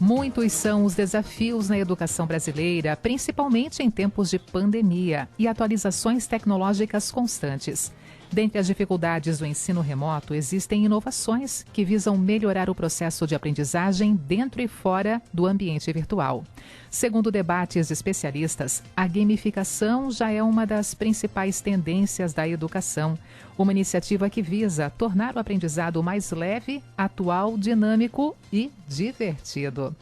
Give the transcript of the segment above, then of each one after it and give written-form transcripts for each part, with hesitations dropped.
Muitos são os desafios na educação brasileira, principalmente em tempos de pandemia e atualizações tecnológicas constantes. Dentre as dificuldades do ensino remoto, existem inovações que visam melhorar o processo de aprendizagem dentro e fora do ambiente virtual. Segundo debates especialistas, a gamificação já é uma das principais tendências da educação, uma iniciativa que visa tornar o aprendizado mais leve, atual, dinâmico e divertido.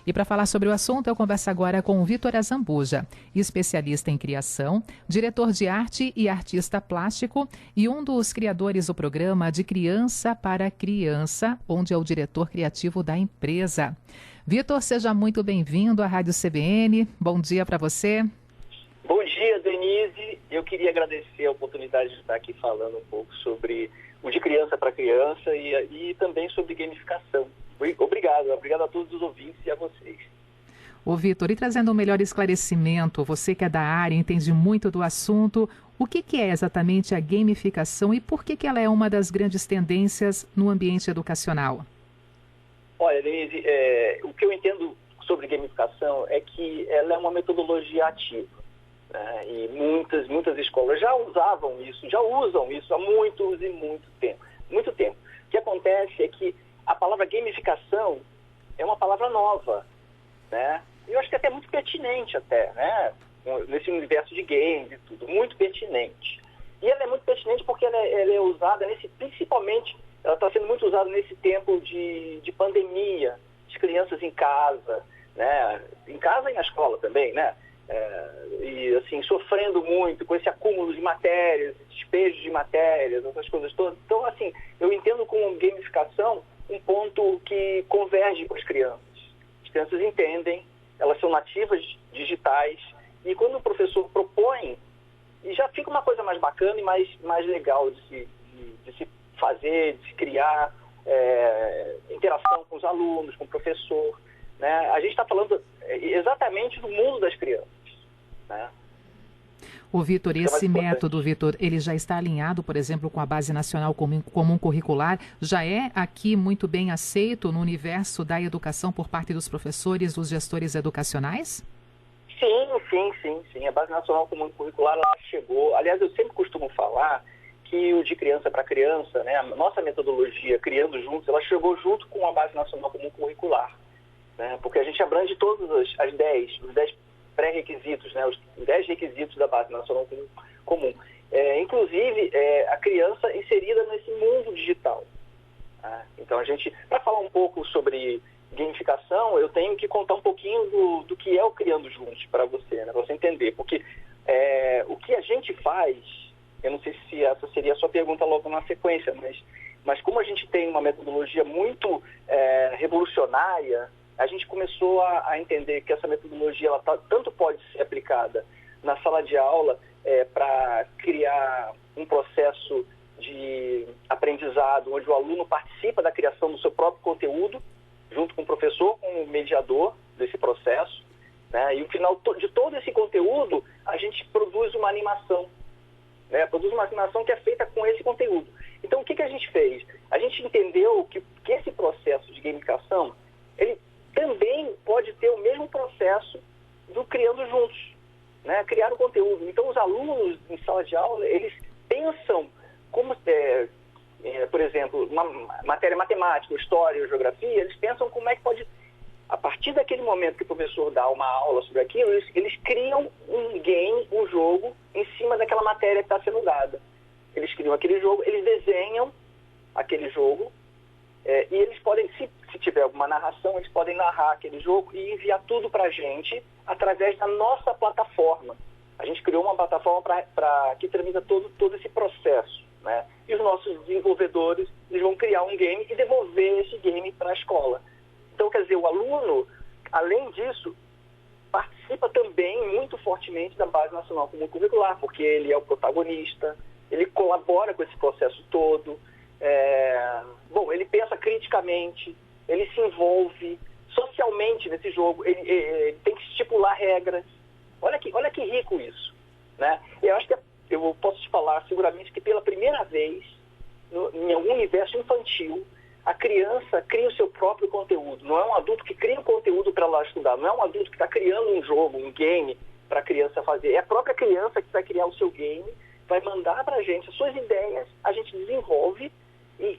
E para falar sobre o assunto, eu converso agora com o Vitor Azambuja, especialista em criação, diretor de arte e artista plástico e um dos criadores do programa De Criança para Criança, onde é o diretor criativo da empresa. Vitor, seja muito bem-vindo à Rádio CBN. Bom dia para você. Bom dia, Denise. Eu queria agradecer a oportunidade de estar aqui falando um pouco sobre o De Criança para Criança e também sobre gamificação. Obrigado a todos os ouvintes e a vocês. Ô Vitor, e trazendo um melhor esclarecimento, você que é da área, entende muito do assunto, o que é exatamente a gamificação e por que ela é uma das grandes tendências no ambiente educacional? Olha, Denise, o que eu entendo sobre gamificação é que ela é uma metodologia ativa. Né? E muitas escolas já usam isso há muito tempo. O que acontece é que a palavra gamificação é uma palavra nova, né? Eu acho que até muito pertinente né? Nesse universo de games e tudo, muito pertinente. E ela é muito pertinente porque ela é usada principalmente, ela está sendo muito usada nesse tempo de pandemia, de crianças em casa, né? Em casa e na escola também, né? E assim, sofrendo muito com esse acúmulo de matérias, despejo de matérias, essas coisas todas. Então, assim, eu entendo como gamificação um ponto que converge com as crianças. As crianças entendem, elas são nativas digitais, e quando o professor propõe, e já fica uma coisa mais bacana e mais legal de se fazer, de se criar, interação com os alunos, com o professor. Né? A gente está falando exatamente do mundo das crianças. Né? O Vitor, esse método, Vitor, ele já está alinhado, por exemplo, com a Base Nacional Comum Curricular? Já é aqui muito bem aceito no universo da educação por parte dos professores, dos gestores educacionais? Sim. A Base Nacional Comum Curricular ela chegou. Aliás, eu sempre costumo falar que o De Criança para Criança, né, a nossa metodologia Criando Juntos, ela chegou junto com a Base Nacional Comum Curricular. Né, porque a gente abrange todos os 10 pré-requisitos, né, os 10 requisitos da Base Nacional Comum. Inclusive, a criança inserida nesse mundo digital. Então, para falar um pouco sobre gamificação, eu tenho que contar um pouquinho do que é o Criando Juntos para você, né, para você entender. Porque o que a gente faz, eu não sei se essa seria a sua pergunta logo na sequência, mas como a gente tem uma metodologia muito revolucionária, a gente começou a entender que essa metodologia ela tanto pode ser aplicada na sala de aula para criar um processo de aprendizado onde o aluno participa da criação do seu próprio conteúdo, junto com o professor, como mediador desse processo. Né? E no final de todo esse conteúdo, a gente produz uma animação. Né? Produz uma animação que é feita com esse conteúdo. Então, o que a gente fez? A gente entendeu que esse processo de gamificação, ele também pode ter o mesmo processo do Criando Juntos, né? Criar o conteúdo. Então, os alunos em sala de aula, eles pensam como, por exemplo, uma matéria matemática, história, geografia, eles pensam como é que pode, a partir daquele momento que o professor dá uma aula sobre aquilo, eles criam um game, um jogo, em cima daquela matéria que está sendo dada. Eles criam aquele jogo, eles desenham aquele jogo, e eles podem, se tiver alguma narração, eles podem narrar aquele jogo e enviar tudo para a gente através da nossa plataforma. A gente criou uma plataforma que tramita todo esse processo. Né? E os nossos desenvolvedores eles vão criar um game e devolver esse game para a escola. Então, quer dizer, o aluno, além disso, participa também muito fortemente da Base Nacional Comum Curricular, porque ele é o protagonista, ele colabora com esse processo todo. Ele pensa criticamente, ele se envolve socialmente nesse jogo, ele tem que estipular regras. Olha que rico isso. Né? Eu acho que eu posso te falar seguramente que pela primeira vez, em algum universo infantil, a criança cria o seu próprio conteúdo. Não é um adulto que cria um conteúdo para ela estudar. Não é um adulto que está criando um jogo, um game para a criança fazer. É a própria criança que vai criar o seu game, vai mandar para a gente as suas ideias, a gente desenvolve e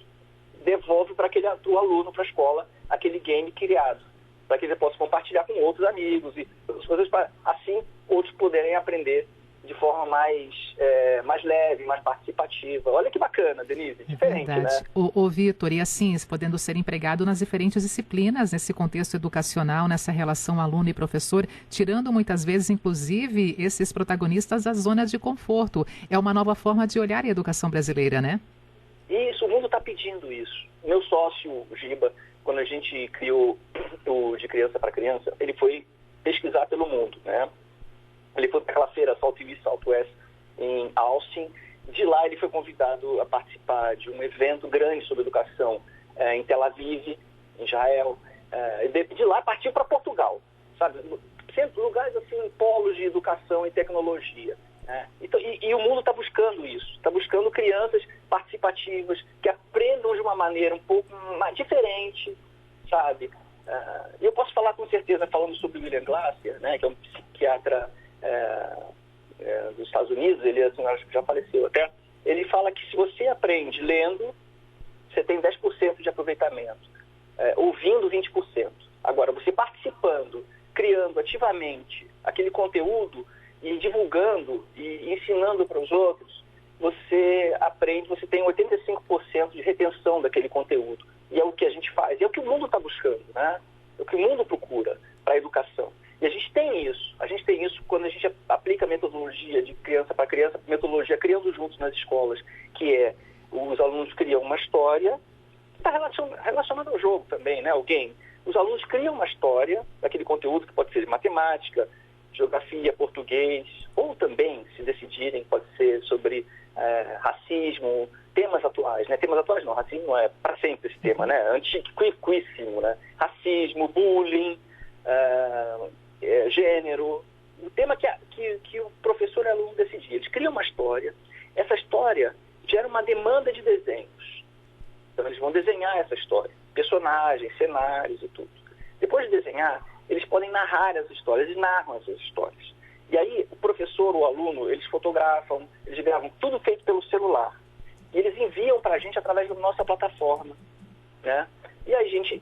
devolve para o aluno, para a escola, aquele game criado, para que ele possa compartilhar com outros amigos e outras coisas, para assim outros poderem aprender de forma mais leve, mais participativa. Olha que bacana, Denise, diferente, né? O Vitor, e assim, podendo ser empregado nas diferentes disciplinas, nesse contexto educacional, nessa relação aluno e professor, tirando muitas vezes, inclusive, esses protagonistas das zonas de conforto. É uma nova forma de olhar a educação brasileira, né? Isso, o mundo está pedindo isso. Meu sócio, o Giba, quando a gente criou o De Criança para Criança, ele foi pesquisar pelo mundo, né? Ele foi para aquela feira Southwest em Austin. De lá ele foi convidado a participar de um evento grande sobre educação em Tel Aviv, em Israel. De lá partiu para Portugal, sabe? Sempre lugares assim, polos de educação e tecnologia. Então, e o mundo está buscando isso, está buscando crianças participativas que aprendam de uma maneira um pouco mais diferente, sabe? Eu posso falar com certeza, falando sobre o William Glasser, né, que é um psiquiatra dos Estados Unidos, ele acho que já faleceu até, ele fala que se você aprende lendo, você tem 10% de aproveitamento, ouvindo 20%. Agora, você participando, criando ativamente aquele conteúdo e divulgando e ensinando para os outros, você aprende, você tem 85% de retenção daquele conteúdo. E é o que a gente faz, e é o que o mundo está buscando, né? É o que o mundo procura para a educação. E a gente tem isso quando a gente aplica a metodologia de criança para criança, metodologia Criando Juntos nas escolas, que é os alunos criam uma história, está relacionado ao jogo também, né? O game. Os alunos criam uma história daquele conteúdo que pode ser de matemática, geografia, português, ou também, se decidirem, pode ser sobre racismo, temas atuais, né? Temas atuais não, racismo é para sempre esse tema, né? Antiquíssimo, né? Racismo, bullying, gênero, o tema que o professor e o aluno decidiam. Eles criam uma história, essa história gera uma demanda de desenhos. Então eles vão desenhar essa história, personagens, cenários e tudo. Depois de desenhar, eles podem narrar as histórias, eles narram essas histórias. E aí o professor, o aluno, eles fotografam, eles gravam, tudo feito pelo celular. E eles enviam para a gente através da nossa plataforma, né? E aí a gente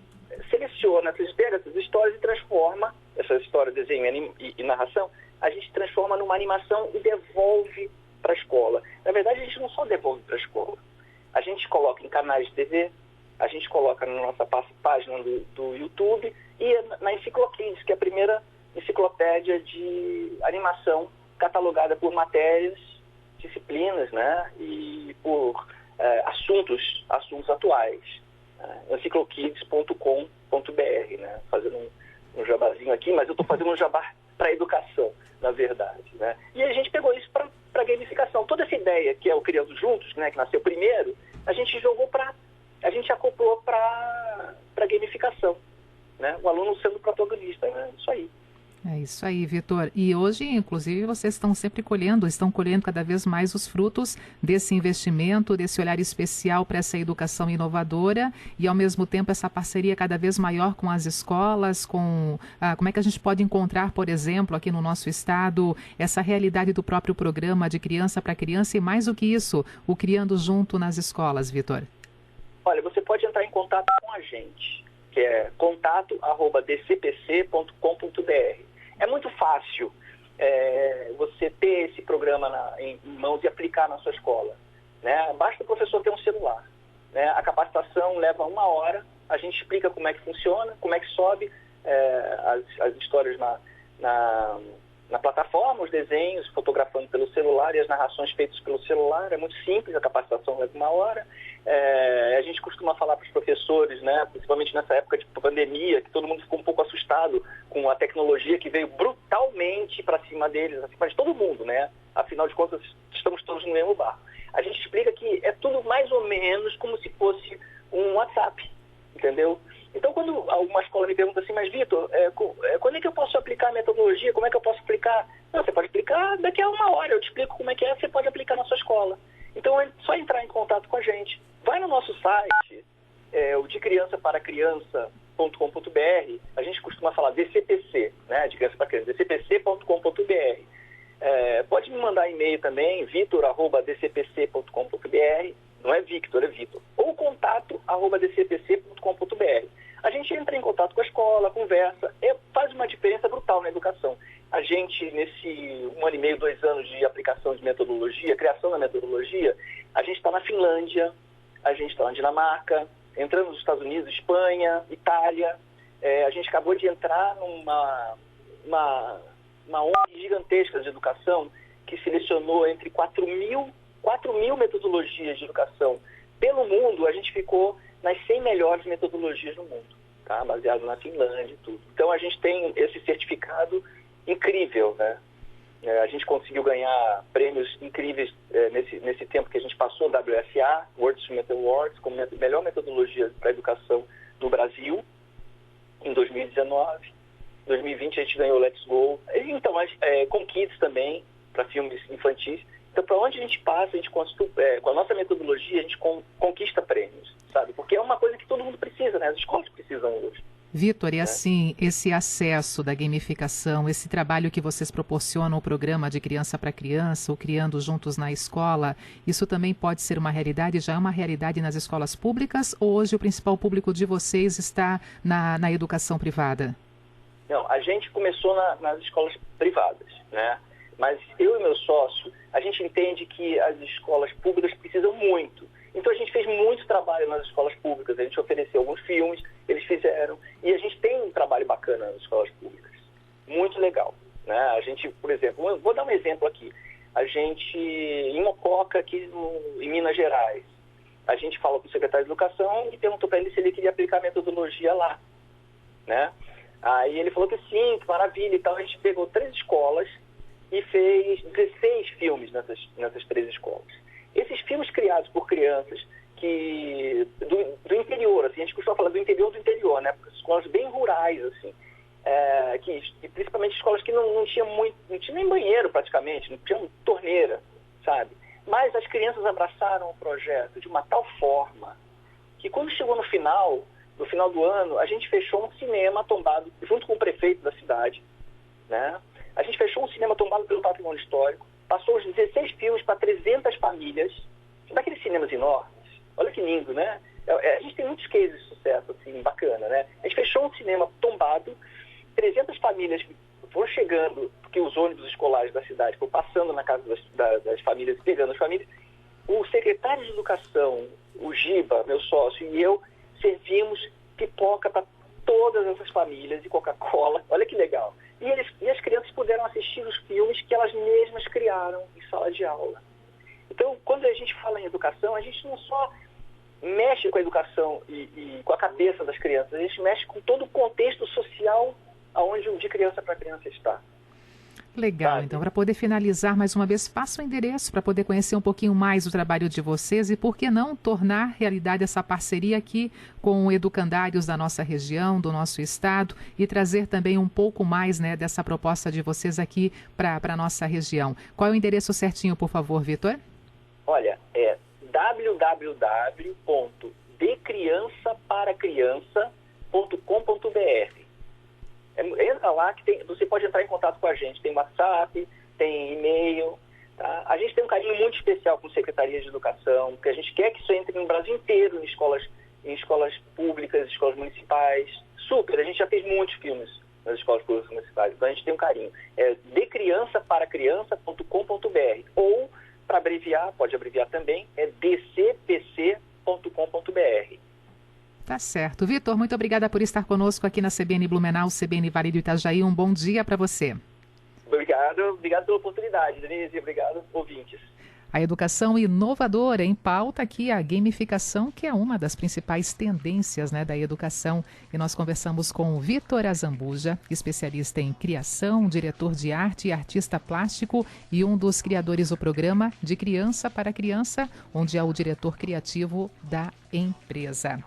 seleciona essas histórias e transforma, essa história, desenho e narração, a gente transforma numa animação e devolve para a escola. Na verdade, a gente não só devolve para a escola, a gente coloca em canais de TV, a gente coloca na nossa página do YouTube e na Enciclokids, que é a primeira enciclopédia de animação catalogada por matérias, disciplinas, né, e por assuntos atuais. Enciclokids.com.br, né, fazendo um jabazinho aqui, mas eu estou fazendo um jabá para a educação, na verdade, né? E a gente pegou isso para a gamificação. Toda essa ideia que é o Criando Juntos, né, que nasceu primeiro, a gente acoplou para a gamificação, né? O aluno sendo protagonista, né? Isso aí. É isso aí, Vitor. E hoje, inclusive, vocês estão colhendo cada vez mais os frutos desse investimento, desse olhar especial para essa educação inovadora e, ao mesmo tempo, essa parceria cada vez maior com as escolas, como é que a gente pode encontrar, por exemplo, aqui no nosso estado, essa realidade do próprio programa de Criança para Criança e, mais do que isso, o Criando Junto nas escolas, Vitor? Olha, você pode entrar em contato com a gente, que é contato@dcpc.com.br. É muito fácil você ter esse programa em mãos e aplicar na sua escola, né? Basta o professor ter um celular, né? A capacitação leva 1 hora, a gente explica como é que funciona, como é que sobe as histórias na plataforma, os desenhos, fotografando pelo celular e as narrações feitas pelo celular. É muito simples, a capacitação leva 1 hora. A gente costuma falar para os professores, né, principalmente nessa época de pandemia, que todo mundo ficou um pouco assustado com a tecnologia que veio brutalmente para cima deles, acima de todo mundo, né? Afinal de contas, estamos todos no mesmo barco. A gente explica que é tudo mais ou menos como se fosse um WhatsApp, entendeu? Então, quando alguma escola me pergunta assim, mas Vitor, quando é que eu posso aplicar a metodologia? Como é que eu posso aplicar? Não, você pode aplicar daqui a 1 hora, eu te explico como é que você pode aplicar na sua escola. Então, é só entrar em contato com a gente. Vai no nosso site, o de criançaparacriança.com.br, a gente costuma falar DCPC, né, de criança para criança, dcpc.com.br. Pode me mandar e-mail também, vitor@dcpc.com.br, não é Victor, é Vitor, ou contato@dcpc.com.br. A gente entra em contato com a escola, conversa, faz uma diferença brutal na educação. A gente, nesse 1 ano e meio, 2 anos de aplicação de metodologia, criação da metodologia, a gente está na Finlândia, a gente está na Dinamarca, entrando nos Estados Unidos, Espanha, Itália. A gente acabou de entrar numa ONG gigantesca de educação que selecionou entre 4 mil metodologias de educação. Pelo mundo, a gente ficou nas 100 melhores metodologias do mundo, tá? Baseado na Finlândia e tudo. Então, a gente tem esse certificado incrível, né? A gente conseguiu ganhar prêmios incríveis nesse tempo que a gente passou, WFA, World Instrument Awards, como melhor metodologia para a educação no Brasil, em 2019. Em 2020 a gente ganhou Let's Go. Então, com Kids também, para filmes infantis. Então, para onde a gente passa, com a nossa metodologia, a gente conquista prêmios, sabe? Porque é uma coisa que todo mundo precisa, né? As escolas precisam hoje. Vitor, e assim, esse acesso da gamificação, esse trabalho que vocês proporcionam, o programa de criança para criança, o Criando Juntos na Escola, isso também pode ser uma realidade, já é uma realidade nas escolas públicas, ou hoje o principal público de vocês está na educação privada? Não, a gente começou nas escolas privadas, né? Mas eu e meu sócio, a gente entende que as escolas públicas precisam muito. Então a gente fez muito trabalho nas escolas públicas, a gente ofereceu alguns filmes, eles fizeram, e a gente tem um trabalho bacana nas escolas públicas, muito legal, né? A gente, por exemplo, vou dar um exemplo aqui, a gente, em Mococa, aqui em Minas Gerais, a gente falou com o secretário de Educação e perguntou para ele se ele queria aplicar a metodologia lá, né? Aí ele falou que sim, que maravilha e tal, a gente pegou 3 escolas e fez 16 filmes nessas 3 escolas. Esses filmes criados por crianças do interior, assim, a gente costuma falar do interior, né? Escolas bem rurais, assim, principalmente escolas que não tinha nem banheiro praticamente, não tinha torneira, sabe? Mas as crianças abraçaram o projeto de uma tal forma que quando chegou no final do ano, a gente fechou um cinema tombado, junto com o prefeito da cidade, né? A gente fechou um cinema tombado pelo patrimônio histórico, passou os 16 filmes para 300 famílias, daqueles cinemas enormes. Olha que lindo, né? A gente tem muitos cases de sucesso, assim, bacana, né? A gente fechou um cinema tombado, 300 famílias foram chegando, porque os ônibus escolares da cidade foram passando na casa das famílias, pegando as famílias. O secretário de Educação, o Giba, meu sócio, e eu, servimos pipoca para todas essas famílias e Coca-Cola. Olha que legal. E as crianças puderam assistir os filmes que elas mesmas criaram em sala de aula. Então, quando a gente fala em educação, a gente não só mexe com a educação e com a cabeça das crianças, a gente mexe com todo o contexto social onde o de criança para criança está. Legal, então, para poder finalizar mais uma vez, passa o endereço para poder conhecer um pouquinho mais o trabalho de vocês e, por que não, tornar realidade essa parceria aqui com educandários da nossa região, do nosso estado e trazer também um pouco mais, né, dessa proposta de vocês aqui para a nossa região. Qual é o endereço certinho, por favor, Vitor? Olha, é www.decriançaparacriança.com.br. Entra lá que você pode entrar em contato com a gente. Tem WhatsApp, tem e-mail. Tá? A gente tem um carinho muito especial com secretarias de educação, porque a gente quer que isso entre no Brasil inteiro, em escolas públicas, escolas municipais. Super, a gente já fez muitos filmes nas escolas públicas municipais, então a gente tem um carinho. É decriançaparacriança.com.br ou, para abreviar, pode abreviar também, é dcpc.com.br. Tá certo. Vitor, muito obrigada por estar conosco aqui na CBN Blumenau, CBN Vale do Itajaí. Um bom dia para você. Obrigado pela oportunidade, Denise. Obrigado, ouvintes. A educação inovadora em pauta aqui, a gamificação, que é uma das principais tendências, né, da educação. E nós conversamos com o Vitor Azambuja, especialista em criação, diretor de arte e artista plástico e um dos criadores do programa De Criança para Criança, onde é o diretor criativo da empresa.